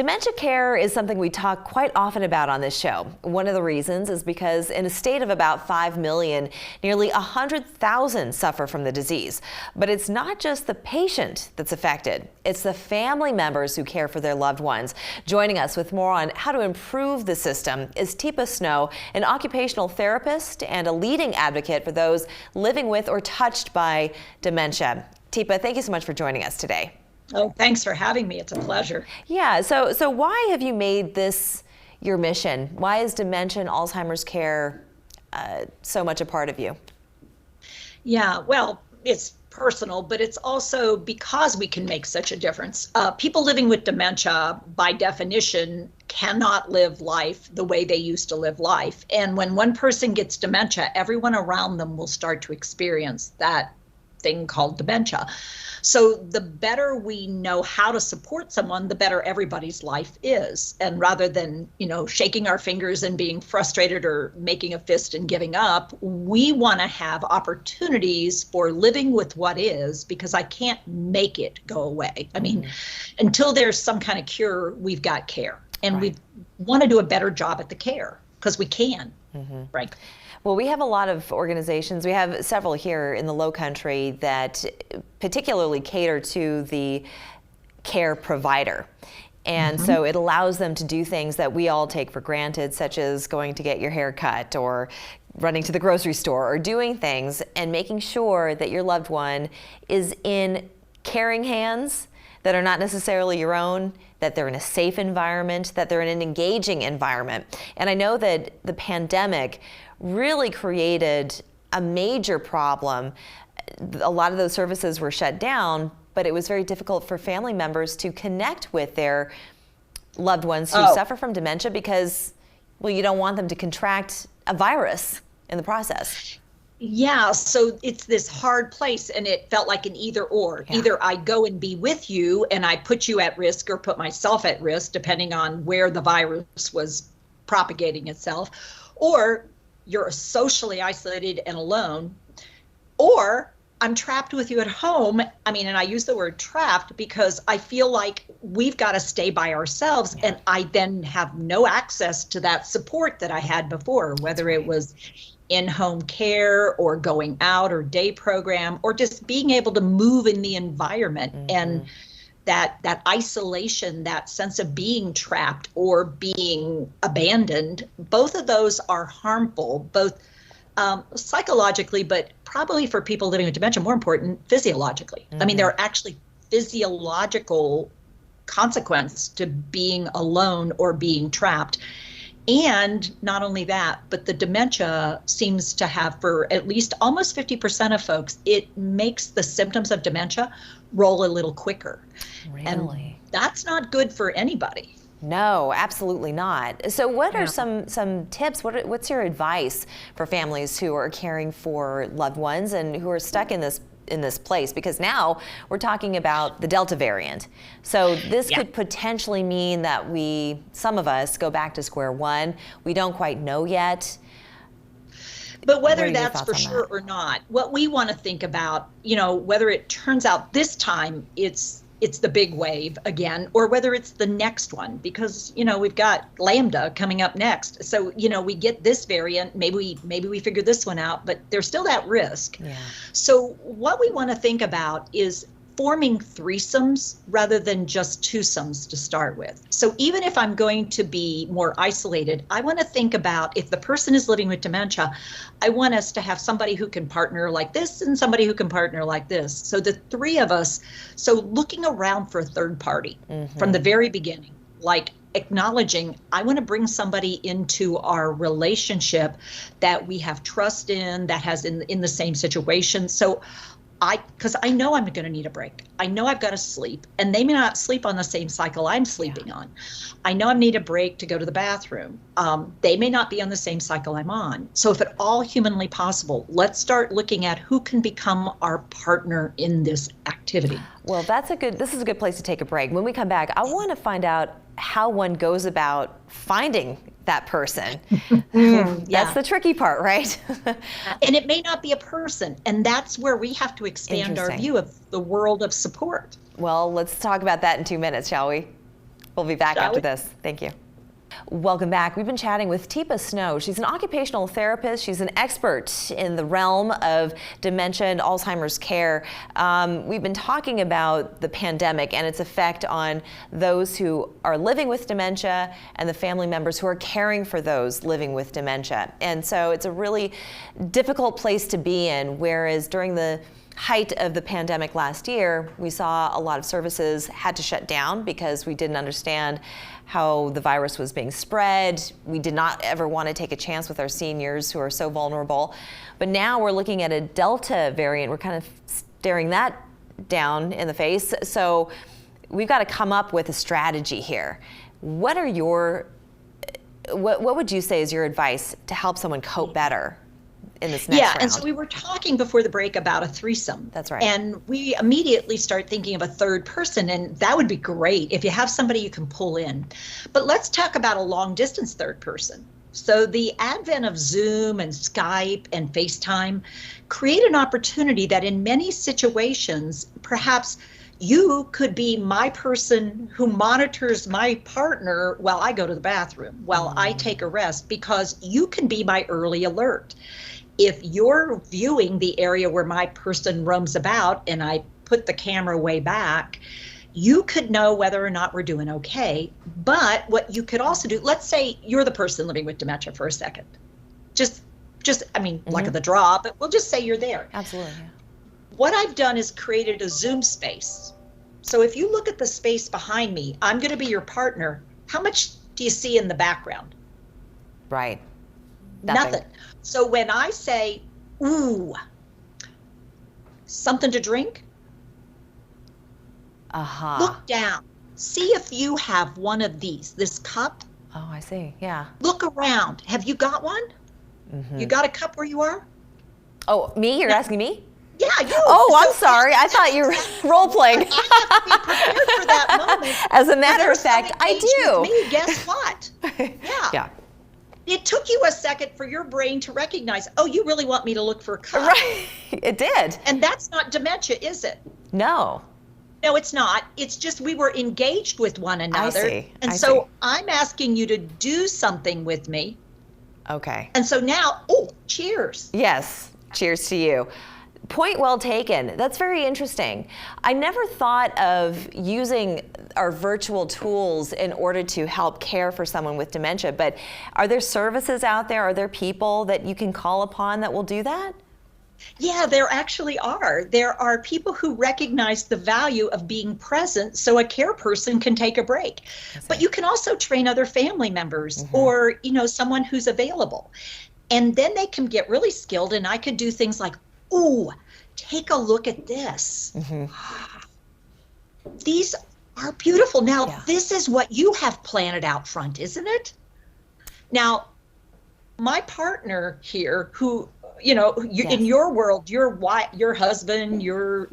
Dementia care is something we talk quite often about on this show. One of the reasons is because in a state of about 5 million, nearly 100,000 suffer from the disease. But it's not just the patient that's affected. It's the family members who care for their loved ones. Joining us with more on how to improve the system is Teepa Snow, an occupational therapist and a leading advocate for those living with or touched by dementia. Teepa, thank you so much for joining us today. Oh, thanks for having me. It's a pleasure. Yeah, so why have you made this your mission? Why is dementia and Alzheimer's care so much a part of you? Yeah, well, it's personal, but it's also because we can make such a difference. People living with dementia, by definition, cannot live life the way they used to live life. And when one person gets dementia, everyone around them will start to experience that thing called dementia. So the better we know how to support someone, the better everybody's life is. And rather than, shaking our fingers and being frustrated or making a fist and giving up, we want to have opportunities for living with what is, because I can't make it go away. I mean, until there's some kind of cure, we've got care. And we want to do a better job at the care because we can, right? Well, we have a lot of organizations. We have several here in the Lowcountry that particularly cater to the care provider. And so it allows them to do things that we all take for granted, such as going to get your hair cut or running to the grocery store or doing things and making sure that your loved one is in caring hands that are not necessarily your own, that they're in a safe environment, that they're in an engaging environment. And I know that the pandemic really created a major problem. A lot of those services were shut down, but it was very difficult for family members to connect with their loved ones who suffer from dementia because, well, you don't want them to contract a virus in the process. Yeah, so it's this hard place, and it felt like an either or. Yeah. Either I go and be with you and I put you at risk or put myself at risk, depending on where the virus was propagating itself, or you're socially isolated and alone, or I'm trapped with you at home. I mean, and I use the word trapped because I feel like we've got to stay by ourselves, and I then have no access to that support that I had before, whether it was in-home care or going out or day program or just being able to move in the environment. And that isolation, that sense of being trapped or being abandoned, both of those are harmful, both psychologically, but probably for people living with dementia, more important, physiologically. I mean, there are actually physiological consequences to being alone or being trapped. And not only that, but the dementia seems to have, for at least almost 50% of folks, it makes the symptoms of dementia roll a little quicker. Really? And that's not good for anybody. No, absolutely not. So what are some tips? What's your advice for families who are caring for loved ones and who are stuck in this place? Because now we're talking about the Delta variant. So this could potentially mean that some of us go back to square one. We don't quite know yet. But whether that's for sure or not, what we want to think about, whether it turns out this time it's the big wave again, or whether it's the next one, because, we've got Lambda coming up next. So, we get this variant, maybe we figure this one out, but there's still that risk. Yeah. So what we want to think about is forming threesomes rather than just twosomes to start with. So even if I'm going to be more isolated, I want to think about, if the person is living with dementia, I want us to have somebody who can partner like this and somebody who can partner like this. So the three of us, so looking around for a third party from the very beginning, like acknowledging, I want to bring somebody into our relationship that we have trust in, that has in the same situation. So because I know I'm going to need a break. I know I've got to sleep, and they may not sleep on the same cycle I'm sleeping on. I know I need a break to go to the bathroom. They may not be on the same cycle I'm on. So if at all humanly possible, let's start looking at who can become our partner in this activity. Well, this is a good place to take a break. When we come back, I want to find out how one goes about finding that person. That's the tricky part, right? And it may not be a person. And that's where we have to expand our view of the world of support. Well, let's talk about that in 2 minutes, shall we? We'll be back after this. Thank you. Welcome back. We've been chatting with Teepa Snow. She's an occupational therapist. She's an expert in the realm of dementia and Alzheimer's care. We've been talking about the pandemic and its effect on those who are living with dementia and the family members who are caring for those living with dementia. And so it's a really difficult place to be in, whereas during the height of the pandemic last year, we saw a lot of services had to shut down because we didn't understand how the virus was being spread. We did not ever want to take a chance with our seniors who are so vulnerable. But now we're looking at a Delta variant. We're kind of staring that down in the face. So we've got to come up with a strategy here. What are what would you say is your advice to help someone cope better in this next round? And so we were talking before the break about a threesome. That's right. And we immediately start thinking of a third person, and that would be great if you have somebody you can pull in. But let's talk about a long distance third person. So the advent of Zoom and Skype and FaceTime create an opportunity that in many situations, perhaps you could be my person who monitors my partner while I go to the bathroom, while I take a rest, because you can be my early alert. If you're viewing the area where my person roams about and I put the camera way back, you could know whether or not we're doing okay. But what you could also do, let's say you're the person living with dementia for a second. Luck of the draw, but we'll just say you're there. Absolutely. Yeah. What I've done is created a Zoom space. So if you look at the space behind me, I'm going to be your partner. How much do you see in the background? Right. Nothing. So when I say, ooh, something to drink, look down. See if you have one of these, this cup. Oh, I see. Yeah. Look around. Have you got one? You got a cup where you are? Oh, me? You're asking me? Yeah, you. Oh, I'm sorry. I thought you were role playing. I have to be prepared for that moment. As a matter of fact, I do. With me, guess what? Yeah. It took you a second for your brain to recognize, oh, you really want me to look for a cup. Right. It did. And that's not dementia, is it? No. No, it's not. It's just we were engaged with one another. I see. And so I'm asking you to do something with me. Okay. And so now, oh, cheers. Yes. Cheers to you. Point well taken. That's very interesting. I never thought of using our virtual tools in order to help care for someone with dementia, but are there services out there? Are there people that you can call upon that will do that? Yeah, there actually are. There are people who recognize the value of being present so a care person can take a break. But you can also train other family members or, someone who's available. And then they can get really skilled, and I could do things like, ooh, take a look at this. These are beautiful. Now, this is what you have planted out front, isn't it? Now, my partner here, who, in your world, your wife, your husband, your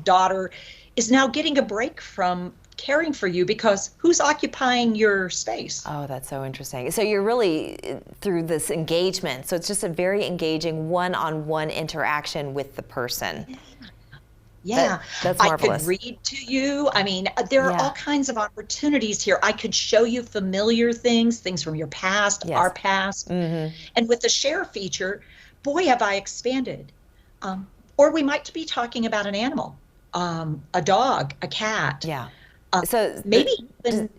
daughter is now getting a break from caring for you because who's occupying your space? Oh, that's so interesting. So you're really through this engagement. So it's just a very engaging one-on-one interaction with the person. Yeah. That's marvelous. I could read to you. I mean, there are all kinds of opportunities here. I could show you familiar things from your past, our past. And with the share feature, boy, have I expanded. Or we might be talking about an animal, a dog, a cat. Yeah. So maybe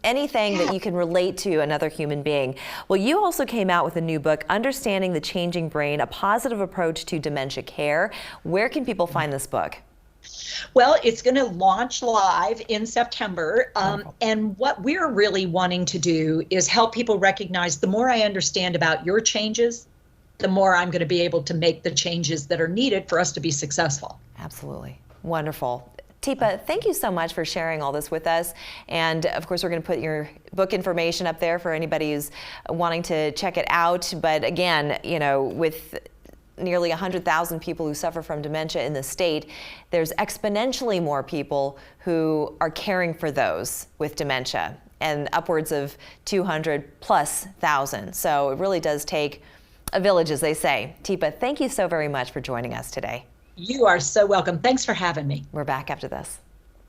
anything that you can relate to another human being. Well, you also came out with a new book, Understanding the Changing Brain, A Positive Approach to Dementia Care. Where can people find this book? Well, it's going to launch live in September. And what we're really wanting to do is help people recognize the more I understand about your changes, the more I'm going to be able to make the changes that are needed for us to be successful. Absolutely. Wonderful. Teepa, thank you so much for sharing all this with us. And of course, we're going to put your book information up there for anybody who's wanting to check it out. But again, with nearly 100,000 people who suffer from dementia in the state, there's exponentially more people who are caring for those with dementia, and upwards of 200,000+. So it really does take a village, as they say. Teepa, thank you so very much for joining us today. You are so welcome. Thanks for having me. We're back after this.